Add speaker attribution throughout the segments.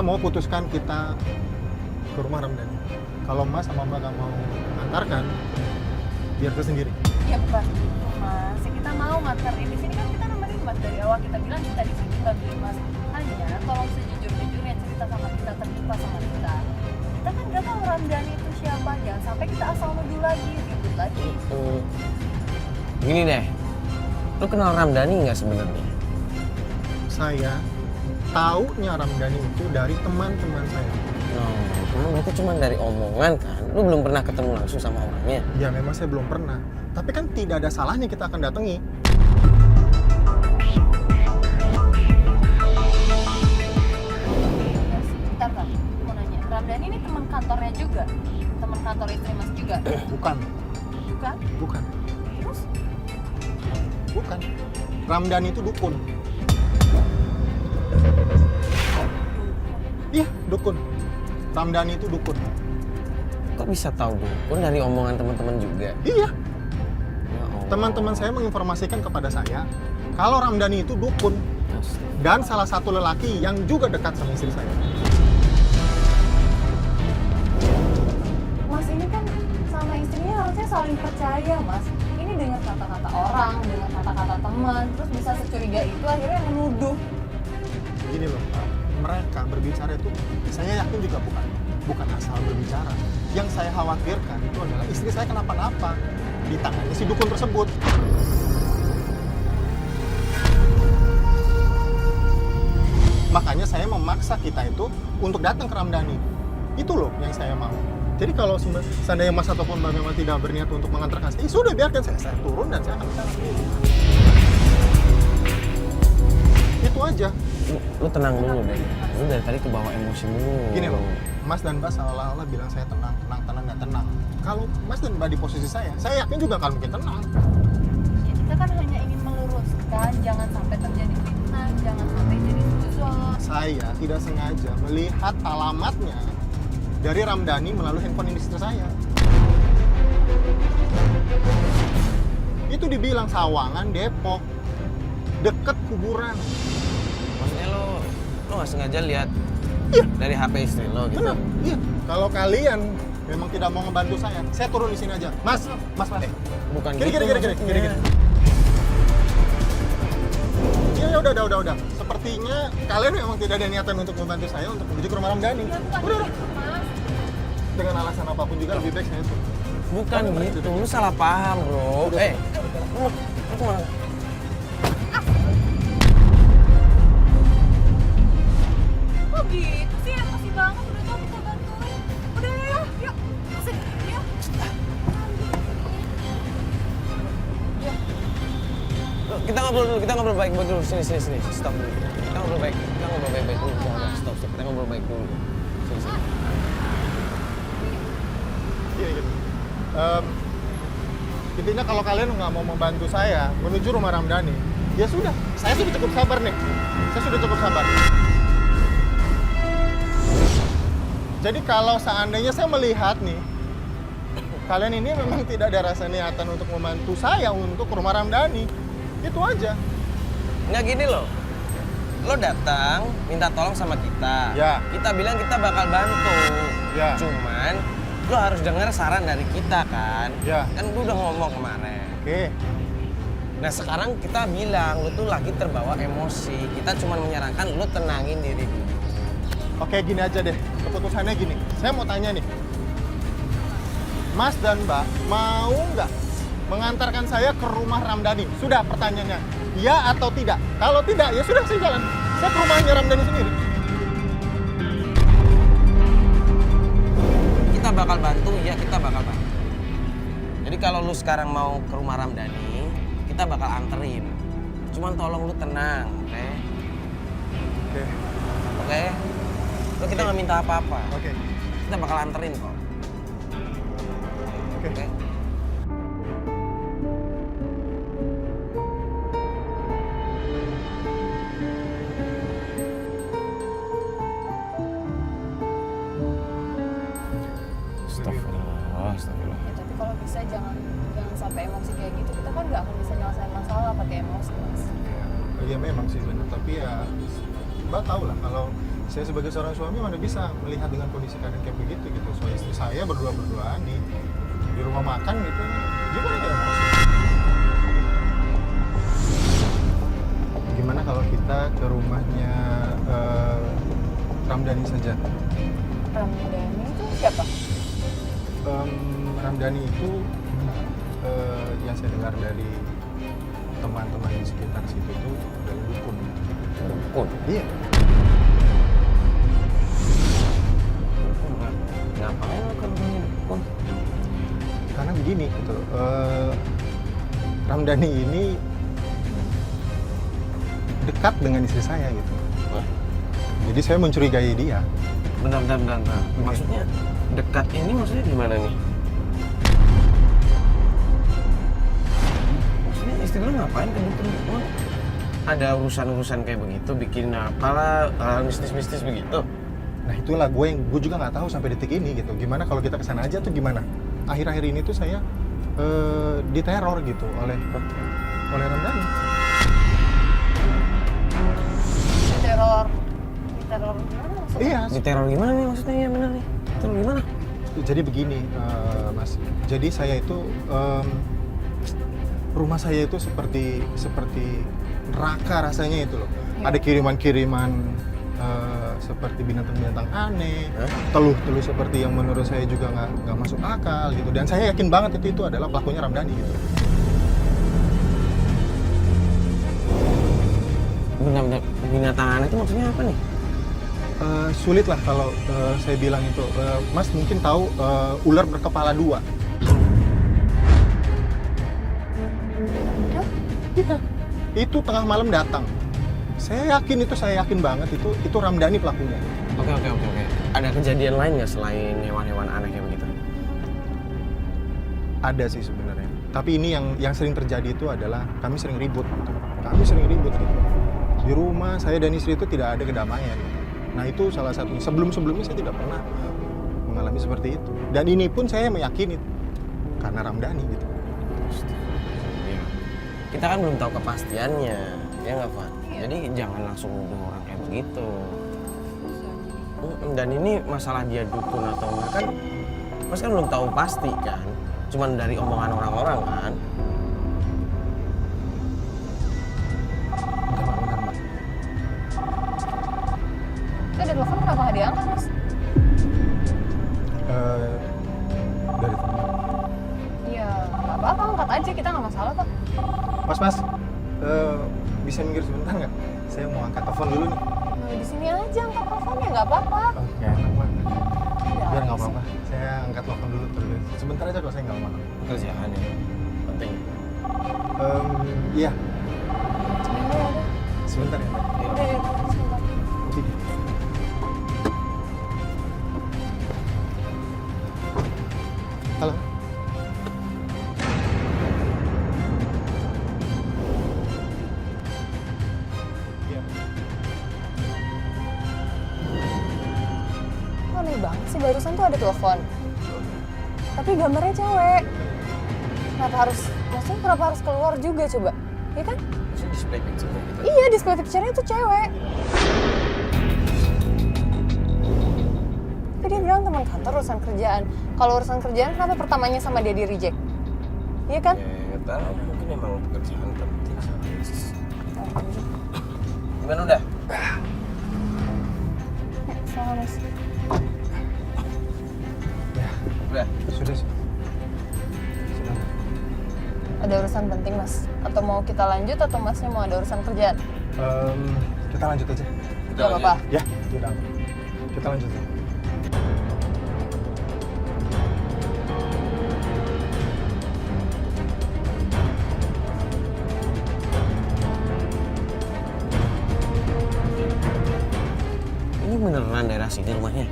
Speaker 1: mau putuskan kita ke rumah Ramdhani. Kalau Mas sama Mbak nggak mau mengantarkan, biar saya sendiri.
Speaker 2: Ya bukan Mas, ya kita mau nganterin. Di sini kan kita nemenin Mas dari awal, kita bilang kita di sini bantuin Mas. Hanya tolong sejujur-jujurnya cerita sama kita, terbuka sama kita. Kita kan nggak tahu Ramdhani itu siapa, jangan sampai kita asal nuduh lagi, ribut lagi.
Speaker 3: Gini deh, lu kenal Ramdhani nggak sebenarnya?
Speaker 1: Saya taunya Ramdhani itu dari teman-teman saya.
Speaker 3: Emang itu cuma dari omongan kan? Lu belum pernah ketemu langsung sama orangnya?
Speaker 1: Ya memang saya belum pernah. Tapi kan tidak ada salahnya kita akan datangi.
Speaker 2: Bentar Kak, mau nanya, Ramdhani ini teman kantornya juga? Teman kantor istri Mas juga?
Speaker 1: Bukan,
Speaker 2: Bukan?
Speaker 1: bukan,
Speaker 2: Terus?
Speaker 1: bukan. Ramdhani itu dukun. Iya, dukun. Ramdhani itu dukun.
Speaker 3: Kok bisa tahu dukun dari omongan teman-teman juga?
Speaker 1: Iya,
Speaker 3: Ya Allah.
Speaker 1: teman-teman saya menginformasikan kepada saya kalau Ramdhani itu dukun dan salah satu lelaki yang juga dekat sama istri saya.
Speaker 2: Mas ini kan sama istrinya harusnya saling percaya Mas. Ini dengar kata-kata orang, dengar kata-kata teman, terus bisa securiga itu akhirnya menuduh.
Speaker 1: Gini loh, mereka berbicara itu saya yakin juga bukan asal berbicara. Yang saya khawatirkan itu adalah istri saya kenapa-napa di tangannya si dukun tersebut. Makanya saya memaksa kita itu untuk datang ke Ramdhani. Itu loh yang saya mau. Jadi kalau seandainya Mas ataupun Mbak memang tidak berniat untuk mengantarkan saya, sudah biarkan saya turun dan saya akan bicara sendiri. Itu aja.
Speaker 3: Lu tenang dulu deh. Lu dari tadi kebawa emosi mulu.
Speaker 1: Gini loh, Mas dan Mbak seolah-olah bilang saya tenang, dan tenang. Kalau Mas dan Mbak di posisi saya yakin juga kalau mungkin tenang.
Speaker 2: Ya kita kan hanya ingin meluruskan, jangan sampai terjadi fitnah, jangan sampai jadi suzon.
Speaker 1: Saya tidak sengaja melihat alamatnya dari Ramdhani melalui handphone istri saya. Itu dibilang Sawangan, Depok, deket kuburan.
Speaker 3: Maksudnya lu nggak sengaja lihat
Speaker 1: Iya.
Speaker 3: dari HP istri lo gitu?
Speaker 1: Benar, iya. Kalau kalian memang tidak mau membantu saya turun di sini aja. Mas.
Speaker 3: Bukan
Speaker 1: Gini.
Speaker 3: maksudnya.
Speaker 1: Ya udah. Sepertinya kalian memang tidak ada niatan untuk membantu saya untuk menuju ke rumah Ramdhani.
Speaker 2: Ya bukan
Speaker 1: Udah.
Speaker 2: gitu Mas.
Speaker 1: Dengan alasan apapun juga lebih baik saya itu.
Speaker 3: Bukan gitu, lu salah paham bro. Lu kemana?
Speaker 2: Kok gitu sih, emosi banget, udah tau kita bantuin. Udah ya, yuk. Masih, yuk.
Speaker 3: Kita ngobrol baik-baik dulu. Sini. Stop dulu. Kita ngobrol baik-baik dulu. Stop. Kita ngobrol baik dulu. Sini.
Speaker 1: Iya. Intinya kalau kalian nggak mau membantu saya menuju rumah Ramdhani, ya sudah. Saya sudah cukup sabar nih. Jadi kalau seandainya saya melihat nih, kalian ini memang tidak ada rasa niatan untuk membantu saya untuk ke rumah Ramdhani, itu aja.
Speaker 3: Nggak gini loh. Lo datang minta tolong sama kita.
Speaker 1: Ya.
Speaker 3: Kita bilang kita bakal bantu.
Speaker 1: Ya.
Speaker 3: Cuman lo harus dengar saran dari kita kan.
Speaker 1: Ya.
Speaker 3: Kan gue udah ngomong kemarin.
Speaker 1: Oke.
Speaker 3: Nah sekarang kita bilang lo tuh lagi terbawa emosi. Kita cuma menyarankan lo tenangin diri dulu.
Speaker 1: Oke, gini aja deh. Keputusannya gini. Saya mau tanya nih. Mas dan Mbak mau nggak mengantarkan saya ke rumah Ramdhani? Sudah pertanyaannya. Ya atau tidak? Kalau tidak, ya sudah saya jalan. Saya ke rumahnya Ramdhani sendiri.
Speaker 3: Kita bakal bantu, ya kita bakal bantu. Jadi kalau lu sekarang mau ke rumah Ramdhani, kita bakal anterin. Cuman tolong lu tenang, oke?
Speaker 1: Oke.
Speaker 3: Oke? Lu kita nggak minta apa-apa.
Speaker 1: Oke.
Speaker 3: Kita bakal anterin kok.
Speaker 1: Oke.
Speaker 3: Oke? Astagfirullah.
Speaker 2: Ya tapi kalau bisa jangan sampai emosi kayak gitu. Kita kan nggak akan bisa nyelesain masalah pakai emosi Mas.
Speaker 1: Iya memang sih benar. Tapi ya Mbak tahu lah kalau Saya sebagai seorang suami mana bisa melihat dengan kondisi keadaan kayak begitu gitu. So istri saya berduaan di rumah makan gitu, gimana ya emosi? Gimana kalau kita ke rumahnya Ramdhani saja?
Speaker 2: Ramdhani itu siapa?
Speaker 1: Ramdhani itu yang saya dengar dari teman-teman di sekitar situ tuh dari dukun.
Speaker 3: Dukun?
Speaker 1: Iya.
Speaker 3: Ngapain lo ke rumahnya dukun?
Speaker 1: Karena begini gitu, Ramdhani ini dekat dengan istri saya gitu.
Speaker 3: Hah?
Speaker 1: Jadi saya mencurigai dia.
Speaker 3: Bentar. Maksudnya dekat ini maksudnya gimana nih? Maksudnya istri lo ngapain ke dukun? Ada urusan-urusan kayak begitu, bikin apalah mistis-mistis begitu?
Speaker 1: Nah itulah gue juga nggak tahu sampai detik ini gitu. Gimana kalau kita kesana aja tuh gimana? Akhir-akhir ini tuh saya diteror gitu oleh Ramdhani.
Speaker 2: Diteror gimana maksudnya?
Speaker 1: Iya.
Speaker 3: Diteror gimana nih maksudnya ya bener nih? Diteror gimana?
Speaker 1: Jadi begini, Mas. Jadi saya itu rumah saya itu seperti neraka rasanya itu loh.
Speaker 2: Iya.
Speaker 1: Ada kiriman-kiriman seperti binatang-binatang aneh, teluh-teluh seperti yang menurut saya juga nggak masuk akal gitu. Dan saya yakin banget itu adalah pelakunya Ramdhani gitu.
Speaker 3: Benar-benar binatang aneh itu maksudnya apa nih?
Speaker 1: Sulit lah kalau saya bilang itu. Mas mungkin tahu ular berkepala dua. Iya. Itu tengah malam datang. Saya yakin banget itu Ramdhani pelakunya.
Speaker 3: Oke. Ada kejadian lain nggak selain hewan-hewan aneh kayak begitu?
Speaker 1: Ada sih sebenarnya. Tapi ini yang sering terjadi itu adalah kami sering ribut gitu. Di rumah saya dan istri itu tidak ada kedamaian. Nah itu salah satunya. Sebelumnya saya tidak pernah mengalami seperti itu. Dan ini pun saya meyakini karena Ramdhani gitu.
Speaker 3: Iya. Kita kan belum tahu kepastiannya, ya nggak Pak?
Speaker 2: Iya.
Speaker 3: Jadi jangan langsung nuduh orang kayak begitu. Dan ini masalah dia dukun atau enggak kan, Mas kan belum tahu pasti kan. Cuman dari omongan orang-orang kan.
Speaker 1: Bentar, Mbak.
Speaker 2: Itu ada telepon kenapa nggak diangkat mas?
Speaker 1: Dari teman.
Speaker 2: Iya nggak apa-apa, angkat aja, kita nggak masalah kok.
Speaker 1: Mas, bisa minggir sebentar nggak? Saya mau angkat telepon dulu nih.
Speaker 2: Nah, di sini aja angkat teleponnya, nggak apa-apa.
Speaker 1: Oke, enak banget.
Speaker 2: Ya,
Speaker 1: Biar nggak apa-apa. Saya angkat telepon dulu terus. Sebentar aja kok, saya nggak lama.
Speaker 3: Kerjaan ya, penting.
Speaker 1: Iya,
Speaker 2: Sebentar ya, udah.
Speaker 1: sebentar ya, Mbak.
Speaker 2: Udah deh, sebentar.
Speaker 1: Halo. Iya.
Speaker 2: Kok aneh banget sih, barusan tuh ada telepon. Tapi gambarnya cewek. Kenapa harus keluar juga coba? Iya kan?
Speaker 3: Maksudnya display picture gitu.
Speaker 2: Iya, display picture-nya tuh cewek. Tapi dia bilang teman kantor urusan kerjaan. Kalau urusan kerjaan kenapa pertamanya sama dia di reject? Iya kan?
Speaker 3: Ya nggak tahu, mungkin emang pekerjaan penting. Gimana udah?
Speaker 2: Ya, salah mas.
Speaker 1: Ya,
Speaker 3: Udah.
Speaker 1: sudah sih. Sudah.
Speaker 2: Ada urusan penting mas? Atau mau kita lanjut atau masnya mau ada urusan kerjaan?
Speaker 1: Kita lanjut aja.
Speaker 2: Gak apa-apa.
Speaker 1: Ya, udah. Kita lanjut aja.
Speaker 3: Ini beneran daerah sini rumahnya?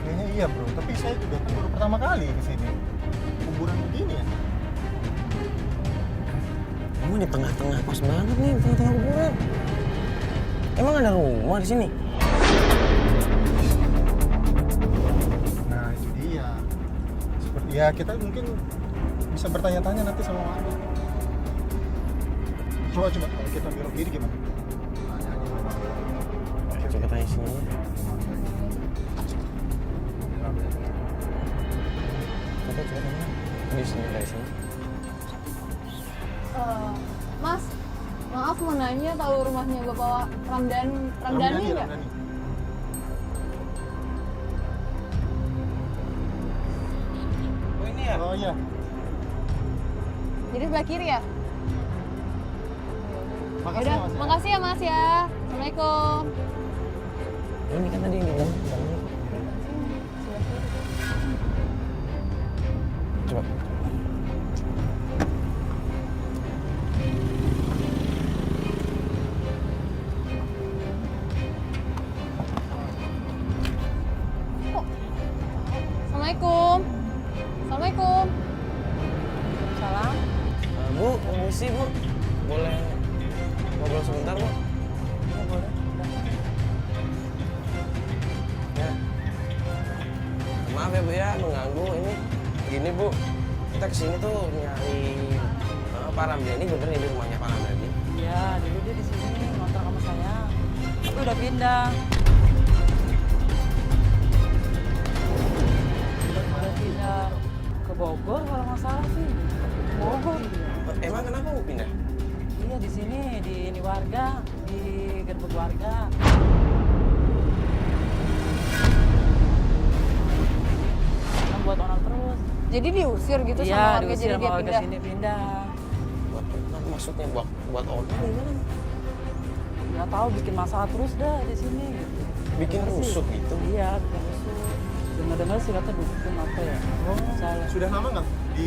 Speaker 1: Kayaknya iya bro, tapi saya juga kan baru pertama kali di sini. Kuburan begini ya.
Speaker 3: Emang di tengah-tengah pas banget nih, di tengah-tengah kuburan. Emang ada rumah di sini?
Speaker 1: Nah itu dia. Seperti ya kita mungkin bisa bertanya-tanya nanti sama warga. Coba kalau kita belok kiri gimana? Tanya aja sama warga.
Speaker 3: Coba tanya sini. Coba tanya. Di sini dari sini.
Speaker 2: Mas, maaf mau nanya, tahu rumahnya Bapak Ramdhani nggak?
Speaker 1: Ramdhani.
Speaker 3: Oh ini ya?
Speaker 1: Oh iya.
Speaker 2: Jadi sebelah kiri ya?
Speaker 1: Makasih
Speaker 2: Udah,
Speaker 1: ya, Mas.
Speaker 2: makasih ya Mas ya. Assalamualaikum.
Speaker 3: Ini kan tadi yang dibilang. Coba.
Speaker 2: Assalamualaikum. Assalamualaikum. Salam.
Speaker 3: Bu, permisi Bu. Boleh ngobrol sebentar Bu?
Speaker 2: Ya boleh.
Speaker 3: Ya. Maaf ya Bu ya, mengganggu ini. Gini Bu, kita kesini tuh nyari Pak Ramdhani, bener ini rumahnya Pak Ramdhani?
Speaker 4: Iya, dulu dia di sini ngontrak sama saya. Tapi udah pindah. Udah pindah ke Bogor kalau nggak salah sih. Bogor.
Speaker 3: Emang kenapa Bu pindah?
Speaker 4: Iya di sini di ini warga, di gerbek warga. Kan buat orang terus.
Speaker 2: Jadi diusir gitu
Speaker 4: Iya,
Speaker 2: sama warga,
Speaker 4: diusir
Speaker 2: jadi
Speaker 4: sama
Speaker 2: dia
Speaker 4: warga
Speaker 2: pindah.
Speaker 4: sini pindah.
Speaker 3: Maksudnya buat orang gimana?
Speaker 4: Nggak tahu bikin masalah terus dah di sini gitu.
Speaker 3: Bikin
Speaker 4: Dengar sih.
Speaker 3: rusuk gitu?
Speaker 4: Iya, bikin rusuk. Dengar-dengar sih kata dukun apa ya?
Speaker 1: Oh,
Speaker 4: Salah.
Speaker 1: sudah lama nggak di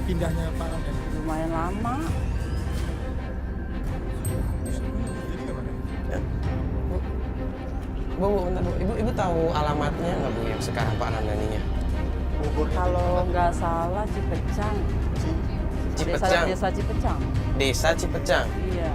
Speaker 1: pindahnya Pak Ramdhani?
Speaker 4: Lumayan lama.
Speaker 1: Jadi gimana?
Speaker 3: Bu, bentar Bu. Ibu tahu alamatnya nggak Bu yang sekarang Pak Ramdhaninya?
Speaker 1: Bogor.
Speaker 4: Kalau nggak salah Cipecang.
Speaker 3: Cipecang.
Speaker 4: Desa Cipecang.
Speaker 3: Desa Cipecang.
Speaker 4: Iya.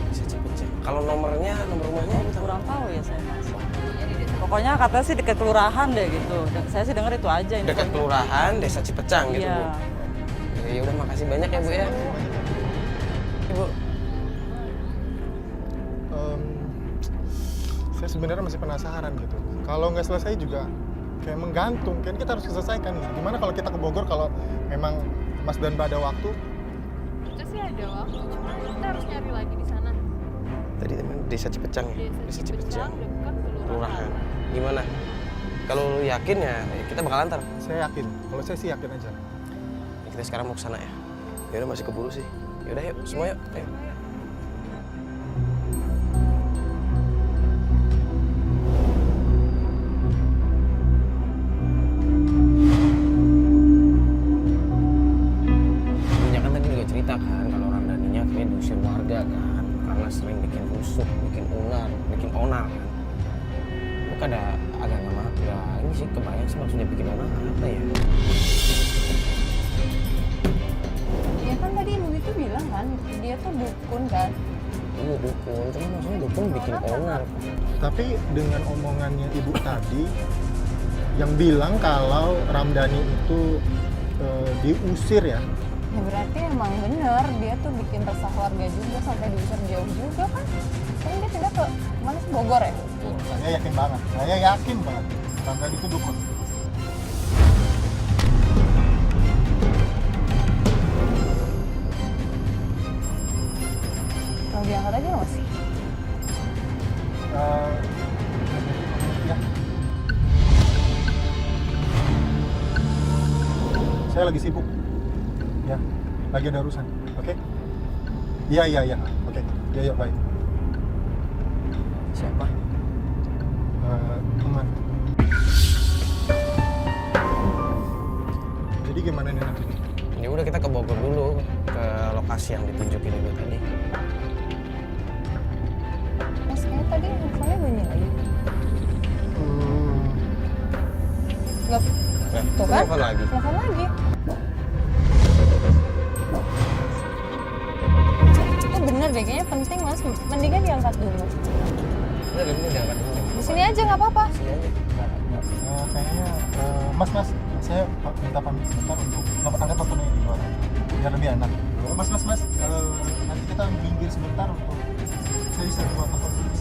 Speaker 3: Desa Cipecang. Kalau nomor rumahnya Ibu tahu?
Speaker 4: Kurang tahu ya saya Mas. Pokoknya katanya sih dekat kelurahan deh gitu. Saya sih dengar itu aja infonya.
Speaker 3: Dekat kelurahan Desa Cipecang gitu
Speaker 4: Iya.
Speaker 3: Bu. Ya udah makasih banyak ya Bu ya. Ibu.
Speaker 1: Saya sebenarnya masih penasaran gitu. Kalau nggak selesai juga kayak menggantung. Kan kita harus selesaikan nih. Gimana kalau kita ke Bogor kalau memang Mas dan Mbak ada waktu?
Speaker 2: Kita sih ada waktu, cuma kita harus nyari lagi di sana.
Speaker 3: Tadi teman Desa Cipecang. Desa Cipecang.
Speaker 2: dekat
Speaker 3: Kelurahan. Gimana? Kalau lu yakin ya kita bakal antar.
Speaker 1: Saya yakin. Kalau saya sih yakin aja.
Speaker 3: Kita sekarang mau ke sana ya. Ya udah masih keburu sih. Ya udah yuk, semua yuk. Ayo. Ibunya kan tadi juga cerita kan kalau Ramdhaninya kayak diusir warga kan karena sering bikin rusuk, bikin onar kan. Bukan ada agak nggak ini sih kebayang sih maksudnya bikin onar apa ya?
Speaker 2: Ya kan tadi ibu itu bilang kan, dia tuh dukun kan.
Speaker 3: Iya dukun, cuma maksudnya dukun bikin onar.
Speaker 1: Tapi dengan omongannya ibu tadi yang bilang kalau Ramdhani itu diusir ya.
Speaker 2: Ya berarti emang bener, dia tuh bikin resah warga juga sampai diusir jauh juga kan. Kan dia pindah ke mana sih, Bogor ya?
Speaker 1: Saya yakin banget. Saya yakin banget. Ramdhani itu dukun.
Speaker 2: Kalau diangkat aja nggak sih?
Speaker 1: Ya. Saya lagi sibuk. Ya, lagi ada urusan. Oke? Iya. Oke. Ya, baik.
Speaker 3: Siapa?
Speaker 1: Teman. Jadi gimana nih nanti?
Speaker 3: Ya udah kita ke Bogor dulu ke lokasi yang ditunjukin ibu tadi.
Speaker 2: Mas, kayak tadi handphonenya bunyi lagi. Nggak,
Speaker 3: Nah,
Speaker 2: tuh kan?
Speaker 3: telepon lagi.
Speaker 2: Telepon lagi. Itu bener deh, kayaknya penting Mas. Mendingan diangkat dulu.
Speaker 3: Udah ini diangkat dulu.
Speaker 2: Di sini aja nggak apa-apa.
Speaker 3: Sini aja.
Speaker 1: Kayaknya, Mas, saya minta pamit sebentar untuk angkat teleponnya di luar. Biar lebih enak. Mas, nanti kita minggir sebentar untuk saya bisa buat telepon dulu.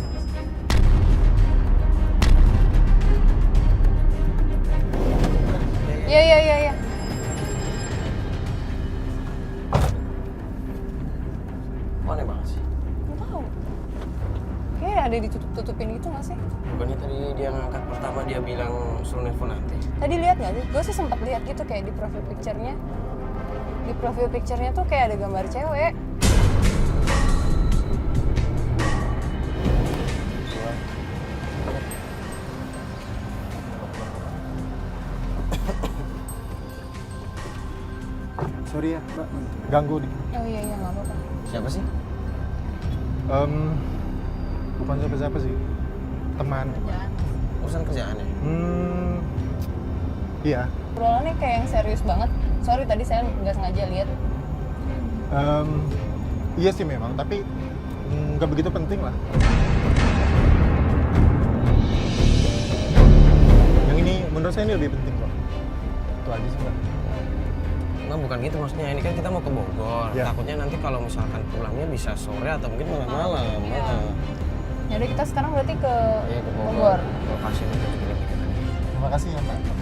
Speaker 2: ada ditutup-tutupin gitu nggak sih?
Speaker 3: Bukannya tadi dia ngangkat pertama dia bilang suruh nelfon nanti.
Speaker 2: Tadi lihat nggak sih? Gue sih sempat lihat gitu kayak di profil picture-nya. Di profil picture-nya tuh kayak ada gambar cewek.
Speaker 1: Sorry ya, Mbak. Ganggu nih.
Speaker 2: Oh iya nggak apa-apa.
Speaker 3: Siapa sih?
Speaker 1: Bukan siapa-siapa sih. Teman.
Speaker 2: Kerjaan.
Speaker 3: Urusan kerjaan ya?
Speaker 1: Iya.
Speaker 2: Obrolannya kayak yang serius banget. Sorry tadi saya nggak sengaja lihat.
Speaker 1: Iya sih memang, tapi nggak begitu penting lah. Yang ini menurut saya ini lebih penting kok. Itu aja sih Mbak.
Speaker 3: Nah, bukan gitu maksudnya. Ini kan kita mau ke Bogor.
Speaker 1: Ya.
Speaker 3: Takutnya nanti kalau misalkan pulangnya bisa sore atau mungkin malam-malam.
Speaker 2: Iya.
Speaker 3: Nah.
Speaker 2: Jadi kita sekarang berarti ke
Speaker 3: Iya, ke
Speaker 2: Bogor.
Speaker 3: Bogor. Lokasi itu.
Speaker 1: Terima kasih ya Mbak.